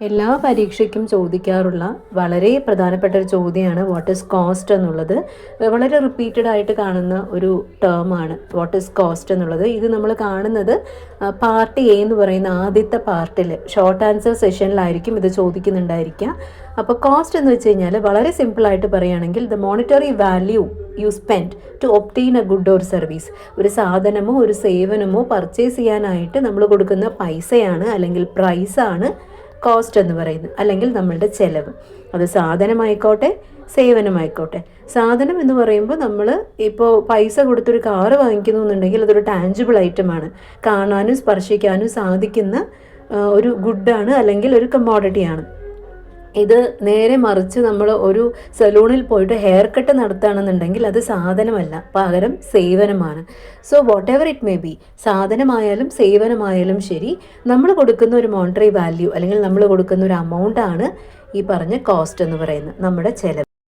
എല്ലാ പരീക്ഷയ്ക്കും ചോദിക്കാറുള്ള വളരെ പ്രധാനപ്പെട്ട ഒരു ചോദ്യമാണ് വാട്ട് ഈസ് കോസ്റ്റ് എന്നുള്ളത്. വളരെ റിപ്പീറ്റഡ് ആയിട്ട് കാണുന്ന ഒരു ടേമാണ് വാട്ട് ഈസ് കോസ്റ്റ് എന്നുള്ളത്. ഇത് നമ്മൾ കാണുന്നത് പാർട്ട് എ എന്ന് പറയുന്ന ആദ്യത്തെ പാർട്ടിൽ ഷോർട്ട് ആൻസർ സെഷനിലായിരിക്കും ഇത് ചോദിക്കുന്നുണ്ടായിരിക്കുക. അപ്പോൾ കോസ്റ്റ് എന്ന് വെച്ച് കഴിഞ്ഞാൽ വളരെ സിമ്പിളായിട്ട് പറയുകയാണെങ്കിൽ the monetary value you spend to obtain a good or service. ഒരു സാധനമോ ഒരു സേവനമോ പർച്ചേസ് ചെയ്യാനായിട്ട് നമ്മൾ കൊടുക്കുന്ന പൈസയാണ് അല്ലെങ്കിൽ പ്രൈസാണ് കോസ്റ്റ് എന്ന് പറയുന്നത്, അല്ലെങ്കിൽ നമ്മളുടെ ചെലവ്. അത് സാധനമായിക്കോട്ടെ സേവനമായിക്കോട്ടെ. സാധനം എന്ന് പറയുമ്പോൾ നമ്മൾ ഇപ്പോൾ പൈസ കൊടുത്തൊരു കാറ് വാങ്ങിക്കുന്നു എന്നുണ്ടെങ്കിൽ അതൊരു ടാഞ്ചിബിൾ ഐറ്റമാണ്, കാണാനും സ്പർശിക്കാനും സാധിക്കുന്ന ഒരു ഗുഡാണ് അല്ലെങ്കിൽ ഒരു കമ്മോഡിറ്റിയാണ്. ഇത് നേരെ മറിച്ച് നമ്മൾ ഒരു സലൂണിൽ പോയിട്ട് ഹെയർ കട്ട് നടത്തുകയാണെന്നുണ്ടെങ്കിൽ അത് സാധനമല്ല, പകരം സേവനമാണ്. So whatever it may be, സാധനമായാലും സേവനമായാലും ശരി, നമ്മൾ കൊടുക്കുന്ന ഒരു മോണിറ്ററി വാല്യൂ അല്ലെങ്കിൽ നമ്മൾ കൊടുക്കുന്ന ഒരു എമൗണ്ടാണ് ഈ പറഞ്ഞ കോസ്റ്റ് എന്ന് പറയുന്നത്, നമ്മുടെ ചെലവ്.